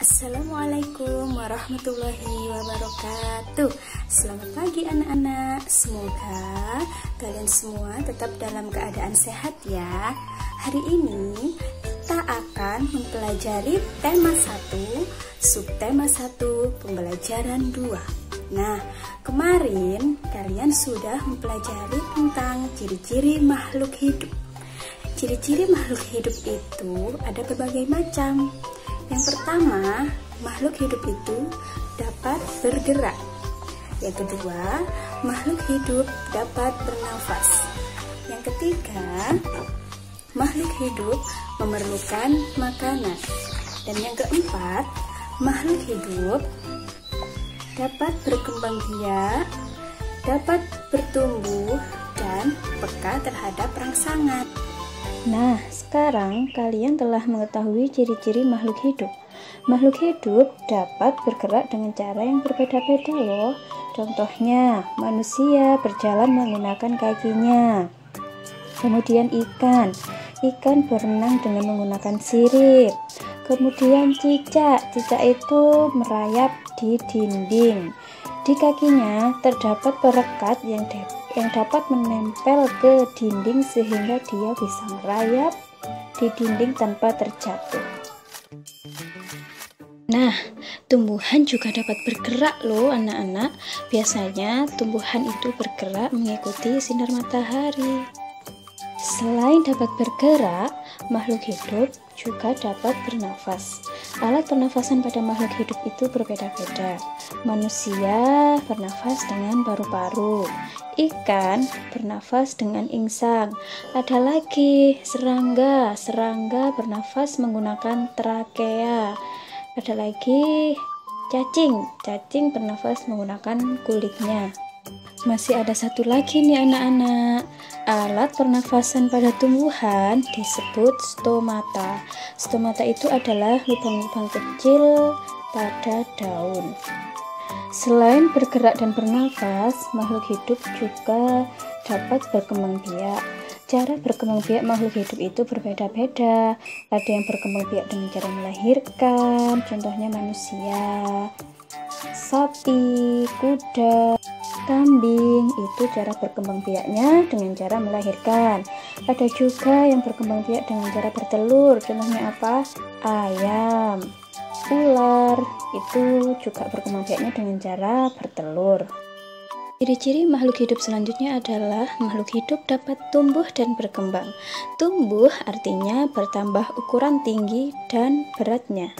Assalamualaikum warahmatullahi wabarakatuh. Selamat pagi anak-anak. Semoga kalian semua tetap dalam keadaan sehat ya. Hari ini kita akan mempelajari tema 1, subtema 1, pembelajaran 2. Nah, kemarin kalian sudah mempelajari tentang ciri-ciri makhluk hidup. Ciri-ciri makhluk hidup itu ada berbagai macam. Yang pertama, makhluk hidup itu dapat bergerak. Yang kedua, makhluk hidup dapat bernafas. Yang ketiga, makhluk hidup memerlukan makanan. Dan yang keempat, makhluk hidup dapat berkembang biak, dapat bertumbuh, dan peka terhadap rangsangan. Nah, sekarang kalian telah mengetahui ciri-ciri makhluk hidup. Makhluk hidup dapat bergerak dengan cara yang berbeda-beda loh. Contohnya, manusia berjalan menggunakan kakinya. Kemudian ikan berenang dengan menggunakan sirip. Kemudian cicak itu merayap di dinding. Di kakinya terdapat perekat yang dapat menempel ke dinding sehingga dia bisa merayap di dinding tanpa terjatuh. Nah, tumbuhan juga dapat bergerak loh anak-anak. Biasanya tumbuhan itu bergerak mengikuti sinar matahari. Selain dapat bergerak, makhluk hidup juga dapat bernafas. Alat pernafasan pada makhluk hidup itu berbeda-beda. Manusia bernafas dengan paru-paru, ikan bernafas dengan insang. Ada lagi serangga bernafas menggunakan trakea. Ada lagi cacing bernafas menggunakan kulitnya. Masih ada satu lagi nih anak-anak. Alat pernafasan pada tumbuhan disebut stomata. Stomata itu adalah lubang-lubang kecil pada daun. Selain bergerak dan bernafas, makhluk hidup juga dapat berkembang biak. Cara berkembang biak makhluk hidup itu berbeda-beda. Ada yang berkembang biak dengan cara melahirkan, contohnya manusia, sapi, kuda, kambing. Itu cara berkembang biaknya dengan cara melahirkan. Ada juga yang berkembang biak dengan cara bertelur, contohnya apa? Ayam. Ular itu juga berkembang biaknya dengan cara bertelur. Ciri-ciri makhluk hidup selanjutnya adalah makhluk hidup dapat tumbuh dan berkembang. Tumbuh artinya bertambah ukuran tinggi dan beratnya.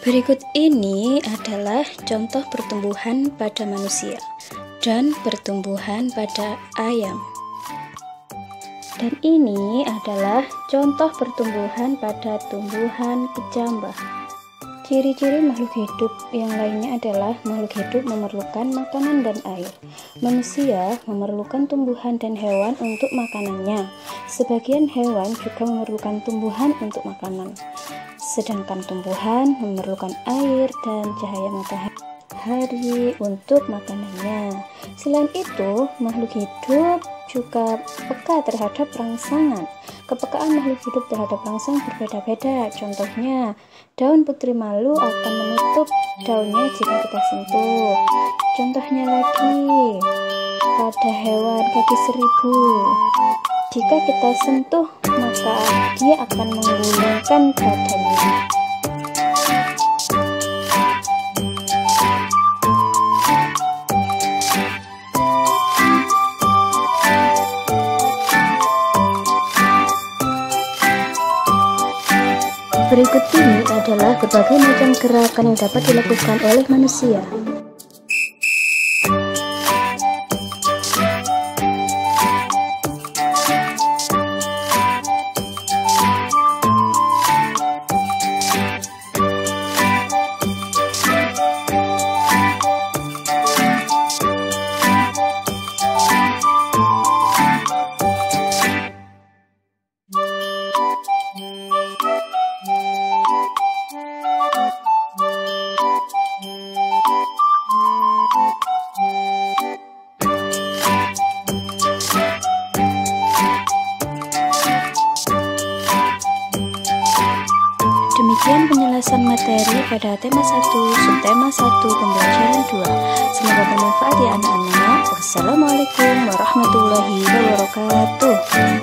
Berikut ini adalah contoh pertumbuhan pada manusia dan pertumbuhan pada ayam. Dan ini adalah contoh pertumbuhan pada tumbuhan kecambah. Ciri-ciri makhluk hidup yang lainnya adalah makhluk hidup memerlukan makanan dan air. Manusia memerlukan tumbuhan dan hewan untuk makanannya. Sebagian hewan juga memerlukan tumbuhan untuk makanan. Sedangkan tumbuhan memerlukan air dan cahaya matahari untuk makanannya. Selain itu, makhluk hidup juga peka terhadap rangsangan. Kepekaan makhluk hidup terhadap rangsang berbeda-beda. Contohnya, daun putri malu akan menutup daunnya jika kita sentuh. Contohnya lagi, pada hewan kaki seribu, jika kita sentuh maka dia akan menggulungkan badannya. Berikut ini adalah berbagai macam gerakan yang dapat dilakukan oleh manusia. Demikian penjelasan materi pada tema 1, subtema 1, pembelajaran 2. Semoga bermanfaat ya anak-anak. Wassalamualaikum warahmatullahi wabarakatuh.